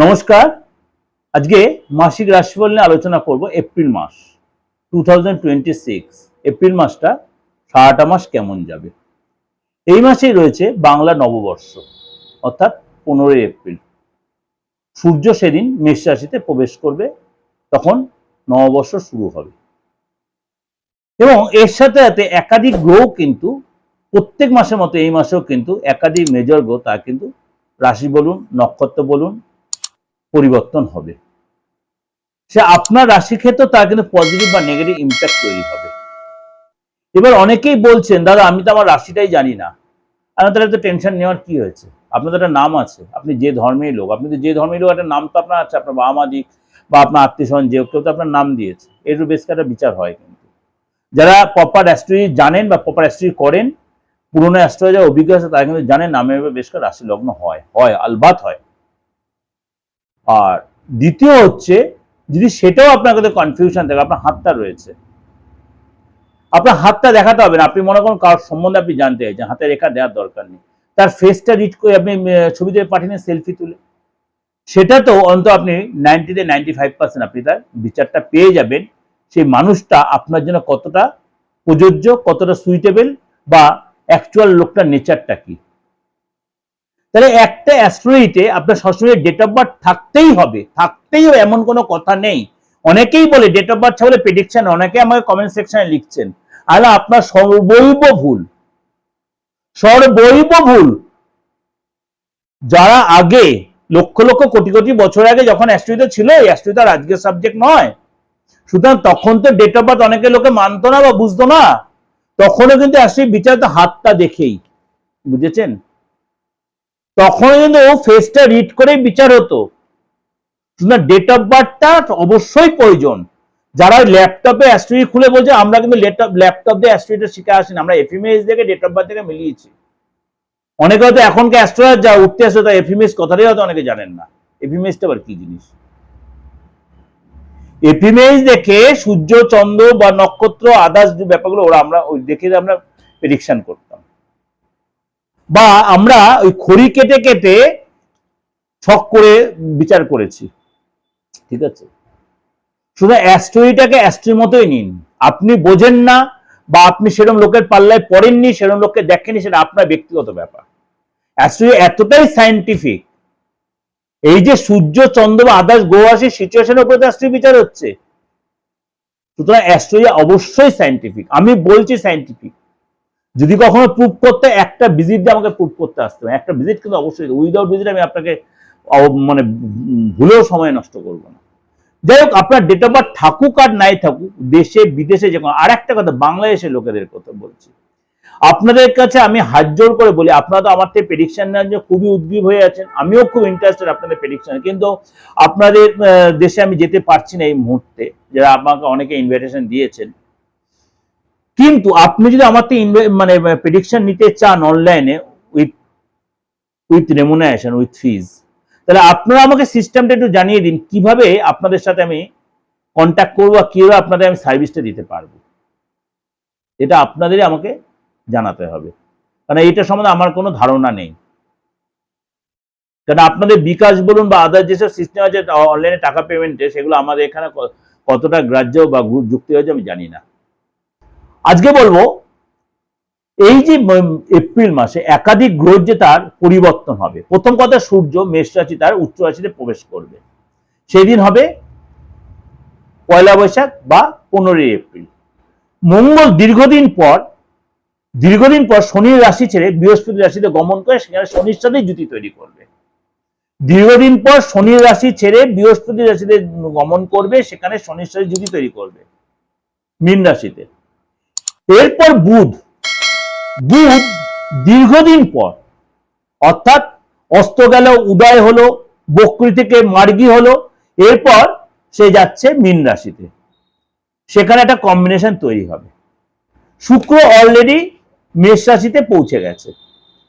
নমস্কার। আজকে মাসিক রাশিফল নিয়ে আলোচনা করব। এপ্রিল মাস 2026 এপ্রিল মাসটা সারাটা মাস কেমন যাবে। এই মাসেই রয়েছে বাংলা নববর্ষ, অর্থাৎ 15 এপ্রিল। সূর্য সেদিন মেষ রাশিতে প্রবেশ করবে, তখন নববর্ষ শুরু হবে। এবং এর সাথে সাথে একাধিক গ্রহ কিন্তু প্রত্যেক মাসের মতো এই মাসেও কিন্তু একাধিক মেজর গ্রহ তা কিন্তু রাশি বলুন, নক্ষত্র বলুন, পরিবর্তন হবে। সে আপনার রাশি ক্ষেত্রে তার কিন্তু পজিটিভ বা নেগেটিভ ইম্প্যাক্ট তৈরি হবে। এবার অনেকেই বলছেন, দাদা আমি তো আমার রাশিটাই জানি না। আপনাদের এত টেনশন নেওয়ার কি হয়েছে? আপনাদের একটা নাম আছে, আপনি যে ধর্মের লোক, আপনি তো যে ধর্মের লোক, একটা নাম তো আপনার আছে, আপনার বাবা মা দিক বা আপনার আত্মীয় স্বজন যে কেউ তো আপনার নাম দিয়েছে। এর বেশ একটা বিচার হয়। কিন্তু যারা প্রপার অ্যাস্ট্রোলজি জানেন বা প্রপার অ্যাস্ট্রোলজি করেন, পুরোনো অ্যাস্ট্রোলজার অভিজ্ঞ আছে, তারা কিন্তু জানেন নামের বেশ করে রাশি লগ্ন হয়, আলবাত হয়। আর দ্বিতীয় হচ্ছে, যদি সেটাও আপনার কাছে কনফিউশন থাকে, আপনার হাতটা রয়েছে, আপনার হাতটা দেখাতে হবে না। আপনি মনে করুন কারোর সম্বন্ধে আপনি জানতে চাইছেন, হাতে রেখা দেওয়ার দরকার নেই, তার ফেসটা রিড করে আপনি ছবিতে পাঠিয়ে সেলফি তুলে, সেটা তো অন্তত আপনি 90-95% আপনি তার বিচারটা পেয়ে যাবেন। সেই মানুষটা আপনার জন্য কতটা প্রযোজ্য, কতটা সুইটেবল, বা অ্যাকচুয়াল লোকটার নেচারটা কি। তাহলে একটা অ্যাস্ট্রোলজিতে আপনার সবসময় ডেট অফ বার্থ থাকতেই হবে, এমন কোনো কথা নেই। অনেকেই বলে ডেট অফ বার্থ ছাড়া প্রেডিকশন, অনেকে আমাকে কমেন্ট সেকশনে লিখছেন, আলা আপনার সর্বৈব ভুল। যারা আগে লক্ষ লক্ষ কোটি কোটি বছর আগে যখন অ্যাস্ট্রোলজিতে ছিল, এই অ্যাস্ট্রোলজি তার আজকের সাবজেক্ট নয়। সুতরাং তখন তো ডেট অফ বার্থ অনেকে লোকে মানতো না বা বুঝতো না। তখনও কিন্তু অ্যাস্ট্রোলজি বিচার তো হাতটা দেখেই, বুঝেছেন? তখন কিন্তু ফেসটা রিড করে বিচার হতো। ডেট অফ বার্থটা অবশ্যই প্রয়োজন। যারা ল্যাপটপে অ্যাস্ট্রোলজি খুলে বলছে আমরা কিন্তু ল্যাপটপ দিয়ে অ্যাস্ট্রোলজিটা শিখে আসিনি, আমরা এফএমএস দেখে ডেট অফ বার্থ থেকে মিলিয়েছি। অনেকে হয়তো এখনকার অ্যাস্ট্রোলজার যা উঠতে আসে তা এফএমএস কথাটাই হয়তো অনেকে জানেন না। এফএমএসটা আবার কি জিনিস? এফএমএস দেখে সূর্য, চন্দ্র বা নক্ষত্র আদার্স যে ব্যাপারগুলো আমরা ওই দেখে আমরা প্রেডিকশন করতাম, বা আমরা ওই খড়ি কেটে কেটে ছক করে বিচার করেছি। ঠিক আছে, শুধু অ্যাস্ট্রোলজিটাকে অ্যাস্ট্রোর মতোই নিন। আপনি বোঝেন না বা আপনি সেরকম লোকের পাল্লায় পড়েননি, সেরকম লোককে দেখেনি, সেটা আপনার ব্যক্তিগত ব্যাপার। অ্যাস্ট্রোলজি এতটাই সায়েন্টিফিক, এই যে সূর্য, চন্দ্র বা আদার্স গ্রহ আসে সিচুয়েশনের উপরে অ্যাস্ট্রোলজি বিচার হচ্ছে। সুতরাং অ্যাস্ট্রোলজি অবশ্যই সায়েন্টিফিক, আমি বলছি সায়েন্টিফিক। যদি কখনো প্রুভ করতে, একটা ভিজিট দিয়ে আমাকে প্রুভ করতে আসতে হবে। একটা ভিজিট কিন্তু অবশ্যই, উইদাউট ভিজিট আমি আপনাকে মানে ভুলেও সময় নষ্ট করবো না। যাই হোক, আপনার ডেট অফ বার্থ থাকুক আর নাই থাকুক, দেশে বিদেশে যে কোনো, আর একটা কথা বাংলাদেশের লোকেদের কথা বলছি, আপনাদের কাছে আমি হাত জোর করে বলি, আপনারা তো আমার থেকে প্রেডিকশন নেওয়ার জন্য খুবই উদ্গ্রীব হয়ে আছেন, আমিও খুব ইন্টারেস্টেড আপনাদের প্রেডিকশনে, কিন্তু আপনাদের দেশে আমি যেতে পারছি না এই মুহূর্তে, যারা আমাকে অনেকে ইনভাইটেশন দিয়েছেন। কিন্তু আপনি যদি আমার থেকে মানে প্রেডিকশন নিতে চান অনলাইনে উইথ রেমুনারেশন, উইথ ফিজ, তাহলে আপনারা আমাকে সিস্টেমটা একটু জানিয়ে দিন, কিভাবে আপনাদের সাথে আমি কন্ট্যাক্ট করবো, কিভাবে আপনাদের আমি সার্ভিসটা দিতে পারবো। এটা আপনাদেরই আমাকে জানাতে হবে, কারণ এটা সম্বন্ধে আমার কোনো ধারণা নেই। কারণ আপনাদের বিকাশ বলুন বা আদার যেসব সিস্টেম আছে অনলাইনে টাকা পেমেন্টে, সেগুলো আমাদের এখানে কতটা গ্রাহ্য বা যুক্তি হয়েছে আমি জানি না। আজকে বলবো, এই যে এপ্রিল মাসে একাধিক গ্রহ যে তার পরিবর্তন হবে। প্রথম কথা, সূর্য মেষ রাশি তার উচ্চ রাশিতে প্রবেশ করবে, সেই দিন হবে 1 বৈশাখ বা 15 এপ্রিল। মঙ্গল দীর্ঘদিন পর শনির রাশি ছেড়ে বৃহস্পতি রাশিতে গমন করে, সেখানে শনির সাথে জুতি তৈরি করবে। দীর্ঘদিন পর শনির রাশি ছেড়ে বৃহস্পতি রাশিতে গমন করবে, সেখানে শনির সাথে জুতি তৈরি করবে মীন রাশিতে। এরপর বুধ দীর্ঘদিন পর, অর্থাৎ অস্ত গেল, উদয় হলো, বক্রী থেকে মার্গী হলো, এরপর সে যাচ্ছে মীন রাশিতে, সেখানে একটা কম্বিনেশন তৈরি হবে। শুক্র অলরেডি মেষ রাশিতে পৌঁছে গেছে।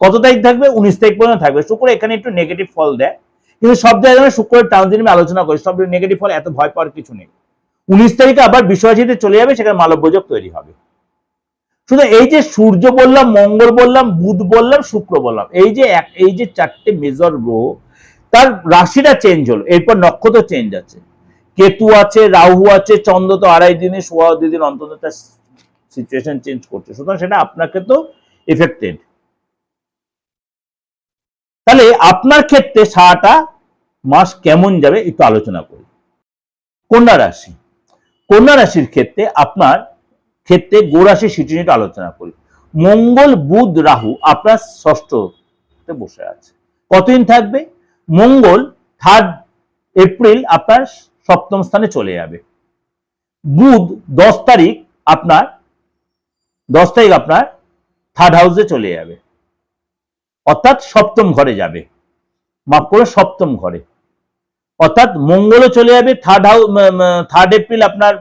কত তারিখ থাকবে? 19 তারিখ পর্যন্ত থাকবে। শুক্র এখানে একটু নেগেটিভ ফল দেয়, কিন্তু সব জায়গায় শুক্রের ট্রানজিট আমি আলোচনা করি, সব নেগেটিভ ফল, এত ভয় পাওয়ার কিছু নেই। 19 তারিখে আবার বৃষ রাশিতে চলে যাবে, সেখানে মালব্যযোগ তৈরি হবে। শুধু এই যে সূর্য বললাম, মঙ্গল বললাম, বুধ বললাম, শুক্র বললাম, এই যে চারটে মেজর গ্রহ, তার রাশিটা চেঞ্জ হলো, এরপর নক্ষত্র চেঞ্জ আছে, কেতু আছে, রাহু আছে, চন্দ্র তো 2.5 দিনে 2.5 দিন অন্তত তার সিচুয়েশন চেঞ্জ করছে, সুতরাং সেটা আপনাকে তো এফেক্টেড। তাহলে আপনার ক্ষেত্রে সারাটা মাস কেমন যাবে একটু আলোচনা করি। কন্যা রাশি, কন্যা রাশির ক্ষেত্রে আপনার ক্ষেত্রে গোরাশি সিচুয়েশন আলোচনা করি। মঙ্গল, বুধ, রাহু আপনার ষষ্ঠতে বসে আছে। কতদিন থাকবে? মঙ্গল 3 এপ্রিল আপনার সপ্তম স্থানে চলে যাবে। বুধ 10 তারিখ আপনার 3rd হাউসে চলে যাবে, অর্থাৎ সপ্তম ঘরে যাবে, মাফ করে সপ্তম ঘরে, অর্থাৎ মঙ্গলও চলে যাবে 3rd এপ্রিল আপনার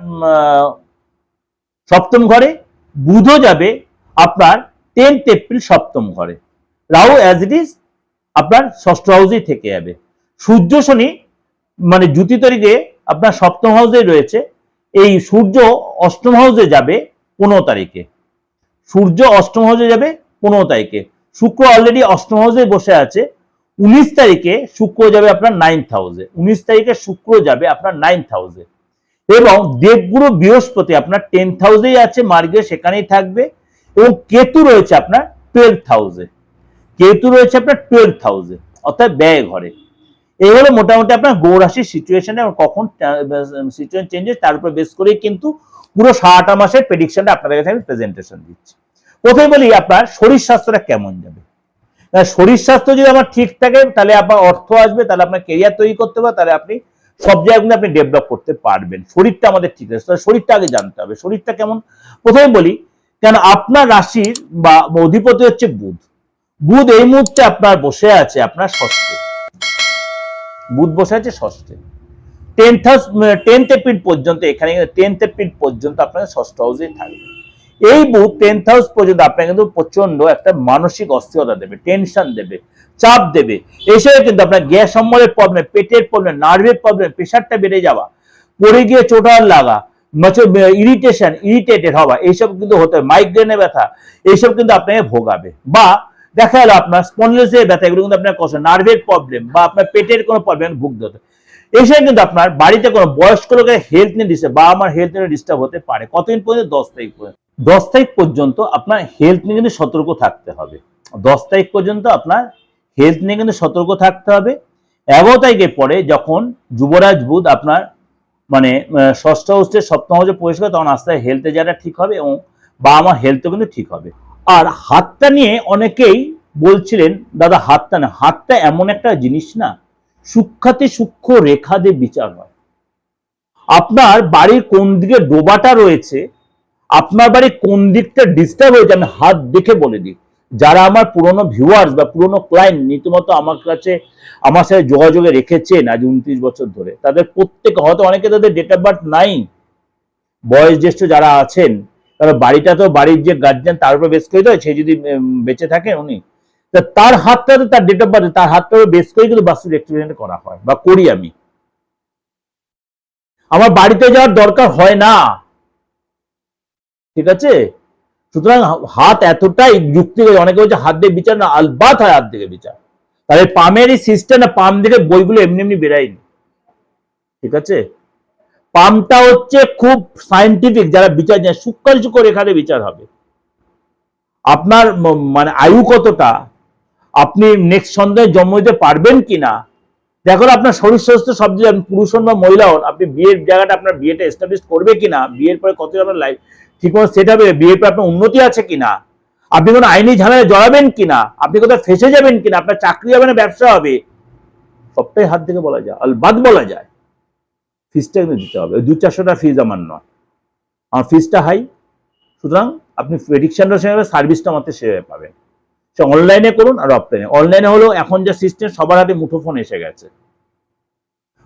সপ্তম ঘরে, বুধও যাবে আপনার 10th এপ্রিল সপ্তম ঘরে, রাহু অ্যাজ ইট ইজ আপনার ষষ্ঠ হাউসেই থেকে যাবে। সূর্য শনি মানে জ্যোতি তারিখে আপনার সপ্তম হাউসে রয়েছে, এই সূর্য অষ্টম হাউসে যাবে 15 তারিখে, সূর্য অষ্টম হাউসে যাবে 15 তারিখে, শুক্র অলরেডি অষ্টম হাউসে বসে আছে, 19 তারিখে শুক্র যাবে আপনার 9th হাউসে, 19 তারিখে শুক্র যাবে আপনার 9th হাউসে, এবং দেবগুরু বৃহস্পতি আপনার 10th হাউসেই আছে, মার্গে সেখানেই থাকবে, এবং কেতু রয়েছে আপনার 12th হাউসে, কেতু রয়েছে আপনার 12th হাউসে, অর্থাৎ ব্যয় ঘরে। এই হলো মোটামুটি আপনার গৌরাশির সিচুয়েশনে কখন সিচুয়েশন চেঞ্জেস তার উপর বেস করেই কিন্তু পুরো 7টা মাসের প্রেডিকশনটা আপনাদের কাছে আমি প্রেজেন্টেশন দিচ্ছি। প্রথমে বলি আপনার শরীর স্বাস্থ্যটা কেমন যাবে। শরীর স্বাস্থ্য যদি আমার ঠিক থাকে তাহলে আপনার অর্থ আসবে, তাহলে আপনার কেরিয়ার তৈরি করতে হবে, তাহলে আপনি সব জায়গাগুলো আপনি ডেভেলপ করতে পারবেন। শরীরটা আমাদের ঠিক আছে, শরীরটা আগে জানতে হবে শরীরটা কেমন। প্রথমে বলি কেন আপনার রাশির বা অধিপতি হচ্ছে বুধ। বুধ এই মুহূর্তে আপনার বসে আছে আপনার ষষ্ঠে, বুধ বসে আছে ষষ্ঠে, 10th এপ্রিল পর্যন্ত, এখানে 10th এপ্রিল পর্যন্ত আপনার ষষ্ঠ হাউসেই থাকবে। এই বুধ 10th হাউস পর্যন্ত আপনাকে কিন্তু প্রচন্ড একটা মানসিক অস্থিরতা দেবে, টেনশন দেবে, চাপ দেবে। এসে কিন্তু আপনার গ্যাস অম্বলের প্রবলেম, পেটের প্রবলেম, নার্ভের প্রবলেম, প্রেশারটা বেড়ে যাওয়া, পড়ে গিয়ে চোটার লাগা, ইরিটেশন, ইরিটেটেড হওয়া, এইসব কিন্তু হতে হবে, মাইগ্রেনের ব্যথা, এইসব কিন্তু আপনাকে ভোগাবে। বা দেখা গেল আপনার স্পন্ডিলোসিসের ব্যথা, এগুলো কিন্তু আপনার কষ্ট, নার্ভের প্রবলেম বা আপনার পেটের কোনো প্রবলেম ভুগতে হতে। এসে কিন্তু আপনার বাড়িতে কোনো বয়স্ক লোকের হেলথ নিয়ে ডিস্টার্ব বা আমার হেলথ নিয়ে ডিস্টার্ব হতে পারে। কতদিন পর্যন্ত? 10 তারিখ পর্যন্ত। 10 তারিখ পর্যন্ত আপনার হেলথ নিয়ে কিন্তু সতর্ক থাকতে হবে। 10 তারিখ পর্যন্ত আপনার হেলথ নিয়ে কিন্তু সতর্ক থাকতে হবে। 11 তারিখের পরে যখন যুবরাজ বুধ আপনার মানে ষষ্ঠ হাউসে সপ্তম হাউসে প্রবেশ করে, তখন আস্তে আস্তে হেলথে যারা ঠিক হবে এবং বা আমার হেলথও কিন্তু ঠিক হবে। আর হাতটা নিয়ে অনেকেই বলছিলেন দাদা হাতটা না, হাতটা এমন একটা জিনিস না, সূক্ষ্মাতি সূক্ষ্ম রেখা দিয়ে বিচার হয়। আপনার বাড়ির কোন দিকে ডোবাটা রয়েছে, আপনার বাড়ির কোন দিকটা ডিস্টার্ব হয়েছে, আমি হাত দেখে বলে দিই। যারা আমার পুরনো ভিউয়ার্স বা পুরনো ক্লায়েন্ট রীতিমতো আমার কাছে আমার সাথে যোগাযোগে রেখেছেন আজ 29 বছর ধরে, তাদের প্রত্যেকে, হয়তো অনেকে তাদের ডেট অফ বার্থ নাই, বয়স জ্যেষ্ঠ যারা আছেন, তারা বাড়িটা তো বাড়ির যে গার্জিয়ান তার উপর বেস করে দেয়, সে যদি বেঁচে থাকে উনি, তার হাতটা তার ডেট অফ বার্থ, তার হাতটা বেস করে কিন্তু বাস্তু রেক্টিফিকেশন করা হয় বা করি আমি। আমার বাড়িতে যাওয়ার দরকার হয় না, ঠিক আছে? সুতরাং হাত এতটাই যুক্তি, অনেকে বলছে হাত দিয়ে বিচার না, আলবাত হয় হাত দিকে বিচার। তাহলে পামের এই সিস্টেম না, পাম দিকে বইগুলো এমনি এমনি বেরায়নি, ঠিক আছে? পামটা হচ্ছে খুব সায়েন্টিফিক, যারা বিচার জানে, সূক্ষ্ম সূক্ষ্ম রেখাতে বিচার হবে। আপনার মানে আয়ু কতটা, আপনি নেক্সট সন্ধ্যায় জন্ম দিতে পারবেন কিনা, দেখো আপনার শরীর স্বাস্থ্য সব দিকে, পুরুষ হন বা মহিলা হন, আপনি বিয়ের জায়গাটা আপনার বিয়েটা এস্টাবলিশ করবে কিনা, বিয়ের পরে কত আপনার লাইফ ঠিক মতো সেট হবে, বিয়ের পরে আপনার উন্নতি আছে কিনা, আপনি কোনো আইনি ঝামেলায় জড়াবেন কিনা, আপনি কোথাও ফেসে যাবেন কিনা, আপনার চাকরি হবে না ব্যবসা হবে, সবটাই হাত থেকে বলা যায়, আলবাদ বলা যায়। ফিসটা কিন্তু দিতে হবে, 200-400 টাকা ফিস আমার নয়, আমার ফিসটা হাই। সুতরাং আপনি প্রেডিকশনটা সেভাবে, সার্ভিসটা মাত্র সেভাবে পাবেন। সে অনলাইনে করুন আর অফলাইনে। অনলাইনে হলো এখন যে সিস্টেম, সবার হাতে মুঠোফোন এসে গেছে,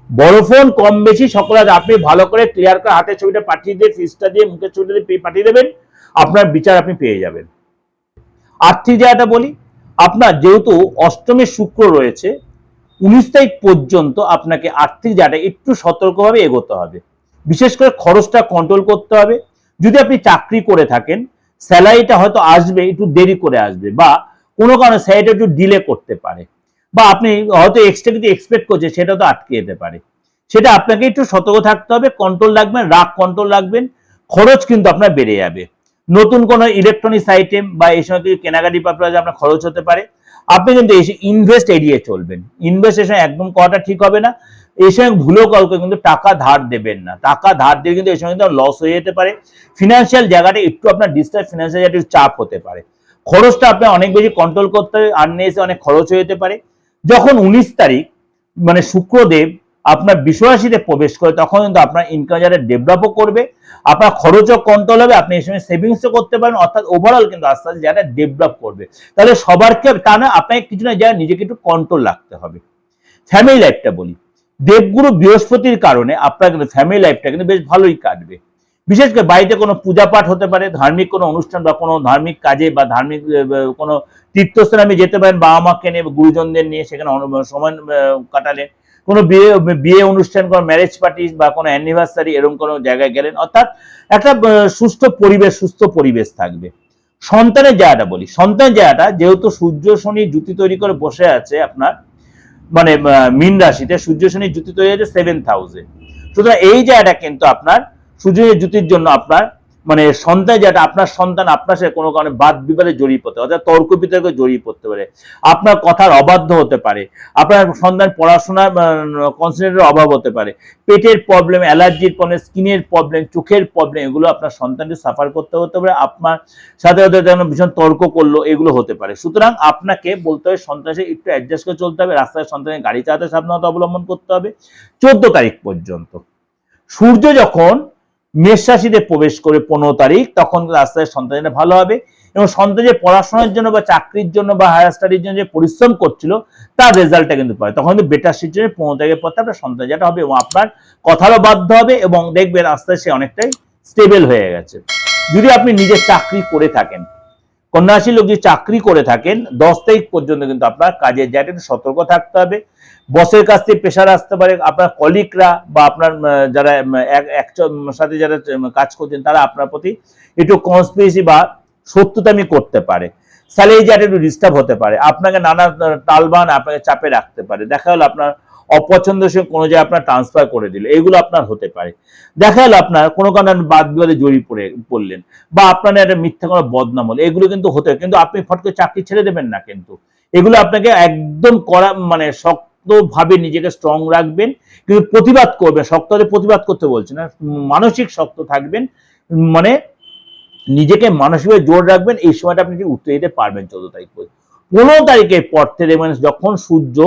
বড় ফোন কম বেশি সকল হাতে, আপনি ভালো করে ক্লিয়ার করে হাতের ছবিটা পাঠিয়ে দিয়ে, ফিসটা দিয়ে, মুখের ছবিটা দিয়ে পাঠিয়ে দেবেন, আপনার বিচার আপনি পেয়ে যাবেন। আর্থিক জায়গাটা বলি, আপনার যেহেতু অষ্টমে শুক্র রয়েছে, 19 তারিখ পর্যন্ত আপনাকে আর্থিক জায়গাটা একটু সতর্কভাবে এগোতে হবে। বিশেষ করে খরচটা কন্ট্রোল করতে হবে। যদি আপনি চাকরি করে থাকেন, স্যালারিটা হয়তো আসবে একটু দেরি করে আসবে, বা কোনো কারণে স্যালারিটা একটু ডিলে করতে পারে। বা আপনি হয়তো এক্সট্রা কিছু এক্সপেক্ট করছেন, সেটা তো আটকে যেতে পারে। সেটা আপনাকে একটু সতর্ক থাকতে হবে, কন্ট্রোল রাখবেন, রাগ কন্ট্রোল রাখবেন। খরচ কিন্তু আপনার বেড়ে যাবে। নতুন কোনো ইলেকট্রনিক্স আইটেম বা এই সময় কিছু কেনাকাটি পারপাসে আপনার খরচ হতে পারে। আপনি কিন্তু ইনভেস্ট এড়িয়ে চলবেন। ইনভেস্টেশন একদম করাটা ঠিক হবে না। এই সময় ভুলেও কাউকে কিন্তু টাকা ধার দেবেন না। টাকা ধার দিয়ে কিন্তু এই সময় কিন্তু লস হয়ে যেতে পারে। ফিনান্সিয়াল জায়গাটা একটু আপনার ডিস্টার্ব, ফিনান্সিয়াল জায়গাটা একটু চাপ হতে পারে। খরচটা আপনার অনেক বেশি কন্ট্রোল করতে হবে, আননেসে অনেক খরচ হয়ে যেতে পারে। যখন 19 তারিখ মানে শুক্রদেব আপনার বিশ্বরাশিতে প্রবেশ করে, তখন কিন্তু আপনার ইনকাম যারা ডেভেলপও করবে, আপনার খরচও কন্ট্রোল হবে, আপনি এই সময় সেভিংসও করতে পারেন, অর্থাৎ ওভারঅল কিন্তু আস্তে আস্তে যারা ডেভেলপ করবে। তাহলে সবারকে তা না, আপনাকে কিছু না যায় নিজেকে একটু কন্ট্রোল রাখতে হবে। ফ্যামিলি লাইফটা বলি, দেবগুরু বৃহস্পতির কারণে আপনার কিন্তু ফ্যামিলি লাইফটা কিন্তু বেশ ভালোই কাটবে। বিশেষ করে বাড়িতে কোনো পূজা পাঠ হতে পারে, ধার্মিক কোনো অনুষ্ঠান বা কোনো ধার্মিক কাজে বা ধার্মিক কোনো তীর্থস্থানে আমি যেতে পারেন বাবা মাকে নিয়ে, গুরুজনদের নিয়ে, সেখানে সময় কাটালেন। কোনো বিয়ে অনুষ্ঠান, কোনো ম্যারেজ পার্টি বা কোনো অ্যানিভার্সারি, এরকম কোনো জায়গায় গেলেন, অর্থাৎ একটা সুস্থ পরিবেশ থাকবে। সন্তানের জায়গাটা বলি, সন্তানের জায়গাটা যেহেতু সূর্য শনি জুতি তৈরি করে বসে আছে আপনার মানে মীন রাশিতে, সূর্য শনি জুতি তৈরি হয়েছে 7th হাউসে। সুতরাং এই জায়গাটা কিন্তু আপনার সূর্যের জুতির জন্য আপনার মানে সন্তান, যেটা আপনার সন্তান আপনার সাথে কোনো কারণে বাদ বিবাদে জড়িয়ে পড়তে, অর্থাৎ তর্ক বিতর্কে জড়িয়ে পড়তে পারে, আপনার কথার অবাধ্য হতে পারে, আপনার সন্তান পড়াশোনার কনসেন্ট্রেটের অভাব হতে পারে, পেটের প্রবলেম, অ্যালার্জির প্রবলেম, স্কিনের প্রবলেম, চোখের প্রবলেম, এগুলো আপনার সন্তানকে সাফার করতে হতে পারে। আপনার সাথে হতে যেন ভীষণ তর্ক করলো, এগুলো হতে পারে। সুতরাং আপনাকে বলতে হবে সন্তানের সাথে একটু অ্যাডজাস্ট করে চলতে হবে, রাস্তায় সন্তানের গাড়ি চালাতে সাবধানতা অবলম্বন করতে হবে। 14 তারিখ পর্যন্ত সূর্য যখন মেষ রাশিতে প্রবেশ করে 15 তারিখ, তখন রাস্তায় সন্তানটা ভালো হবে, এবং সন্তান যে পড়াশোনার জন্য বা চাকরির জন্য বা হায়ার স্টাডির জন্য যে পরিশ্রম করছিল, তার রেজাল্টটা কিন্তু পাবে। তখন কিন্তু বেটার সিচুয়েশনে 15 তারিখের পর আপনার সন্তান যেটা হবে, এবং আপনার কথারও বাধ্য হবে, এবং দেখবেন আস্তে আস্তে অনেকটাই স্টেবল হয়ে গেছে। যদি আপনি নিজের চাকরি করে থাকেন, কন্যা রাশির লোক যদি চাকরি করে থাকেন, 10 তারিখ পর্যন্ত কিন্তু আপনার কাজের জায়গাটা একটু সতর্ক থাকতে হবে। বসের কাছ থেকে প্রেশার আসতে পারে, আপনার কলিগরা বা আপনার যারা সাথে যারা কাজ করছেন, তারা আপনার প্রতি একটু কনস্পিরেসি বা শত্রুতামি করতে পারে। স্যালারি জায়গাটা একটু ডিস্টার্ব হতে পারে, আপনাকে নানা টালবান আপনাকে চাপে রাখতে পারে। দেখা গেল আপনার অপছন্দের সঙ্গে কোনো জায়গায় আপনার ট্রান্সফার করে দিল, এগুলো আপনার হতে পারে। দেখা গেল আপনার কোনো কারণে বাদ বিবাদে জড়িয়ে পড়লেন, বা আপনার একটা মিথ্যা কোনো বদনাম হলো, এগুলো কিন্তু হতে, কিন্তু আপনি ফট করে চাকরি ছেড়ে দেবেন না, কিন্তু এগুলো আপনাকে একদম করা মানে শক্তভাবে নিজেকে স্ট্রং রাখবেন, কিন্তু প্রতিবাদ করবেন। শক্তভাবে প্রতিবাদ করতে বলছি না, মানসিক শক্ত থাকবেন, মানে নিজেকে মানসিকভাবে জোর রাখবেন। এই সময়টা আপনি উঠতে যেতে পারবেন 14 তারিখ পর্যন্ত। 15 তারিখের পর থেকে মানে যখন সূর্য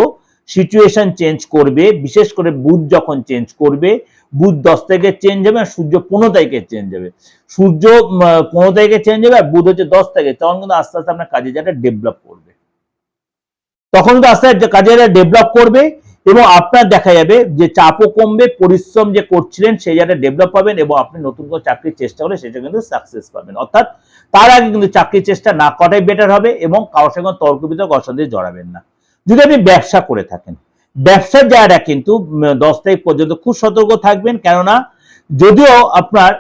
সিচুয়েশন চেঞ্জ করবে, বিশেষ করে বুধ যখন চেঞ্জ করবে, বুধ 10 তারিখে চেঞ্জ হবে, আর সূর্য 15 তারিখে চেঞ্জ হবে। সূর্য 15 তারিখে চেঞ্জ হবে, আর বুধ হচ্ছে 10 তারিখে। তখন কিন্তু আস্তে আস্তে আপনার কাজে যেটা ডেভেলপ করবে, তখন কিন্তু আস্তে আস্তে কাজে ডেভেলপ করবে, এবং আপনার দেখা যাবে যে চাপও কমবে, পরিশ্রম যে করছিলেন সেই জায়গাটা ডেভেলপ পাবেন, এবং আপনি নতুন করে চাকরির চেষ্টা করলে সেটা কিন্তু সাকসেস পাবেন। অর্থাৎ তার আগে কিন্তু চাকরির চেষ্টা না করাই বেটার হবে, এবং কারোর সঙ্গে তর্ক বিতর্ক অশান্তিতে জড়াবেন না। যদি আপনি ব্যবসা করে থাকেন, ব্যবসার জায়গাটা কিন্তু 10 তারিখ পর্যন্ত খুব সতর্ক থাকবেন, কেননা যদিও আপনার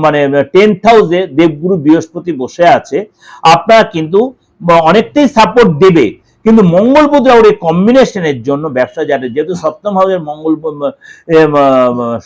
মানে 10th হাউসে দেবগুরু বৃহস্পতি বসে আছে, আপনার কিন্তু অনেকটাই সাপোর্ট দেবে, কিন্তু মঙ্গল বুধ রাহুর এই কম্বিনেশনের জন্য ব্যবসা যাদের, যেহেতু সপ্তম হাউসের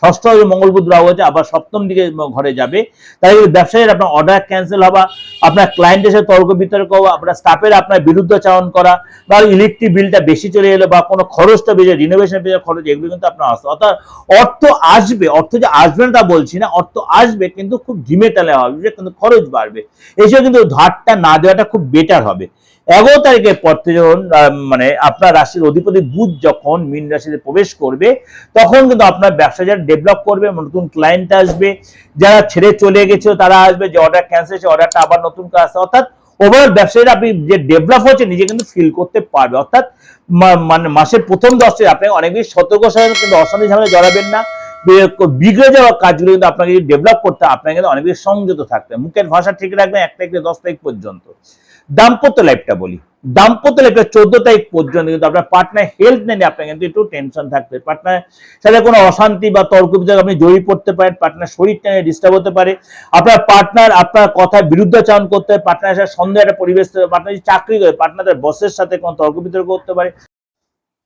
ষষ্ঠ হাউসের মঙ্গল বুধ রাহু আছে, আবার সপ্তম দিকে ঘরে যাবে, তাই ব্যবসায়ীর আপনার অর্ডার ক্যান্সেল হওয়া, আপনার ক্লায়েন্টের সাথে তর্ক বিতর্ক হওয়া, আপনার স্টাফের আপনার বিরুদ্ধাচরণ করা, বা ইলেকট্রিক বিলটা বেশি চলে এলো, বা কোনো খরচটা বেশি, রিনোভেশন খরচ, এগুলো কিন্তু আপনার আসবে। অর্থাৎ অর্থ আসবে, অর্থ যে আসবে না তা বলছি না, অর্থ আসবে কিন্তু খুব ধিমে তালে হবে, কিন্তু খরচ বাড়বে। এসব কিন্তু ধারটা না দেওয়াটা খুব বেটার হবে। 11 তারিখের পর থেকে যখন মানে আপনার রাশির অধিপতি বুধ যখন মীন রাশিতে প্রবেশ করবে, তখন কিন্তু আপনার ব্যবসা যারা ডেভেলপ করবে, নতুন ক্লায়েন্ট আসবে, যারা ছেড়ে চলে গেছিল তারা আসবে, যে অর্ডার ক্যান্সেল হয়েছে অর্ডারটা আবার নতুন করে আসছে। অর্থাৎ ওভারঅল ব্যবসায়ীরা আপনি যে ডেভেলপ হচ্ছে নিজে কিন্তু ফিল করতে পারবে। অর্থাৎ মানে মাসের প্রথম 10 দিন আপনি অনেক বেশি সতর্ক সঙ্গে কিন্তু অশান্তি ঝামেলা জড়াবেন না। বিগড়ে যাওয়া কাজগুলো কিন্তু আপনাকে ডেভেলপ করতে আপনাকে কিন্তু অনেক বেশি সংযত থাকতে, মুখের ভাষা ঠিক রাখবেন 1 তারিখ থেকে 10 তারিখ পর্যন্ত। দাম্পত্য লাইফটা বলি, দাম্পত্য লাইফটা 14 তারিখ পর্যন্ত কিন্তু আপনার পার্টনার হেলথ নিয়ে আপনার কিন্তু একটু টেনশন থাকবে, পার্টনার সাথে কোনো অশান্তি বা তর্ক বিতর্কে আপনি জড়িয়ে পড়তে পারেন, পার্টনার শরীরটা ডিস্টার্ব হতে পারে, আপনার পার্টনার আপনার কথার বিরুদ্ধাচরণ করতে পারে, পার্টনারের সাথে সন্দেহ একটা পরিবেশ, পার্টনার যদি চাকরি করে পার্টনারের বসের সাথে কোনো তর্ক বিতর্ক করতে পারে।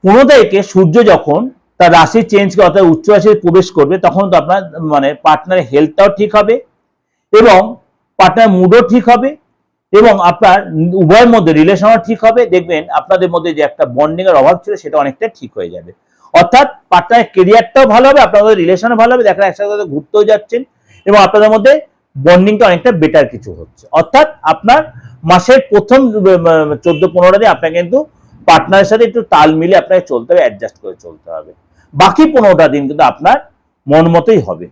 15 তারিখে সূর্য যখন তার রাশি চেঞ্জ করে অর্থাৎ উচ্চ রাশিতে প্রবেশ করবে, তখন তো আপনার মানে পার্টনারের হেলথটাও ঠিক হবে এবং পার্টনার মুডও ঠিক হবে এবং আপনার উভয়ের মধ্যে রিলেশনও ঠিক হবে। দেখবেন আপনাদের মধ্যে যে একটা বন্ডিং এর অভাব ছিল সেটা অনেকটা ঠিক হয়ে যাবে। অর্থাৎ পার্টনারের কেরিয়ারটাও ভালো হবে, আপনাদের রিলেশনও ভালো হবে, দেখা একসাথে ঘুরতেও যাচ্ছেন এবং আপনাদের মধ্যে বন্ডিংটা অনেকটা বেটার কিছু হচ্ছে। অর্থাৎ আপনার মাসের প্রথম 14-15 দিন আপনাকে কিন্তু পার্টনারের সাথে একটু তাল মিলে আপনাকে চলতে হবে, অ্যাডজাস্ট করে চলতে হবে। বাকি 15টা দিন কিন্তু আপনার মন মতোই হবে।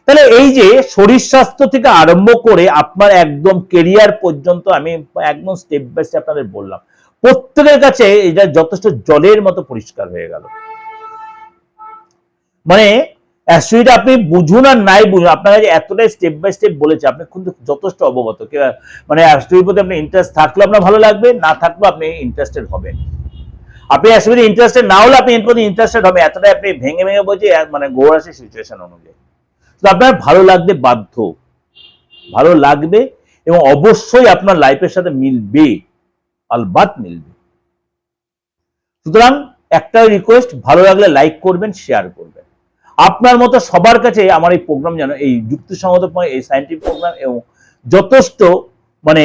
তাহলে এই যে শরীর স্বাস্থ্য থেকে আরম্ভ করে আপনার একদম কেরিয়ার পর্যন্ত আমি একদম স্টেপ বাই স্টেপ আপনাদের বললাম, প্রত্যেকের কাছে এটা যথেষ্ট জলের মতো পরিষ্কার হয়ে গেল। মানে অ্যাস্ট্রোলজিটা আপনি বুঝুন আর নাই বুঝুন, আপনার কাছে এতটাই স্টেপ বাই স্টেপ বলেছে, আপনি কিন্তু যথেষ্ট অবগত। মানে অ্যাস্ট্রোলজির প্রতি আপনার ইন্টারেস্ট থাকলে আপনার ভালো লাগবে, না থাকলেও আপনি ইন্টারেস্টেড হবেন। আপনি অ্যাস্ট্রোলজি ইন্টারেস্টেড না হলে আপনি এর প্রতি ইন্টারেস্টেড হবে, এতটাই আপনি ভেঙে ভেঙে বলছে মানে গৌরাশি সিচুয়েশন অনুযায়ী। তো আপনার ভালো লাগবে, বাধ্য ভালো লাগবে এবং অবশ্যই আপনার লাইফের সাথে মিলবে, আলবাত মিলবে। সুতরাং একটা রিকোয়েস্ট, ভালো লাগলে লাইক করবেন, শেয়ার করবেন। আপনার মতো সবার কাছে আমার এই প্রোগ্রাম যেন, এই যুক্তিসঙ্গত এই সায়েন্টিফিক প্রোগ্রাম এবং যথেষ্ট মানে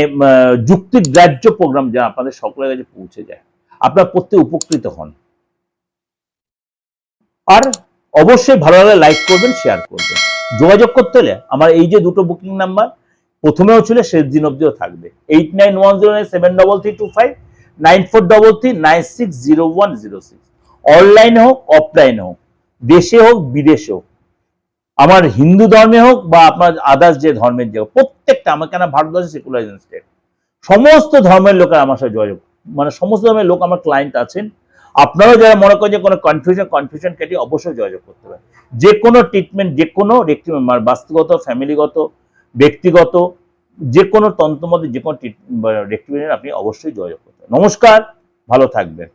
যুক্তিগ্রাহ্য প্রোগ্রাম যেন আপনাদের সকলের কাছে পৌঁছে যায়, আপনার প্রত্যেক উপকৃত হন। আর অবশ্যই ভালো লাগলে লাইক করবেন, শেয়ার করবেন। যোগাযোগ করতে হলে আমার এই যে দুটো বুকিং নাম্বার প্রথমেও ছিল, শেষ দিন অব্দিও থাকবে, 8910733259, 9433960106। অনলাইনে হোক অফলাইনে হোক, দেশে হোক বিদেশে হোক, আমার হিন্দু ধর্মে হোক বা আপনার আদার্স যে ধর্মের যে হোক, প্রত্যেকটা আমার কেন ভারতবর্ষে সেকুলারিজম স্টেট, সমস্ত ধর্মের লোকের আমার সাথে যোগাযোগ, মানে সমস্ত ধর্মের লোক আমার ক্লায়েন্ট আছেন। আপনারাও যারা মনে করেন যে কোনো কনফিউশন কেটে অবশ্যই যোগাযোগ করতে পারেন। যে কোনো ট্রিটমেন্ট, যে কোনো বাস্তুগত, ফ্যামিলিগত, ব্যক্তিগত, যে কোনো তন্ত্রমতে যে কোনো ট্রিটমেন্ট আপনি অবশ্যই যোগাযোগ করতে পারেন। নমস্কার, ভালো থাকবেন।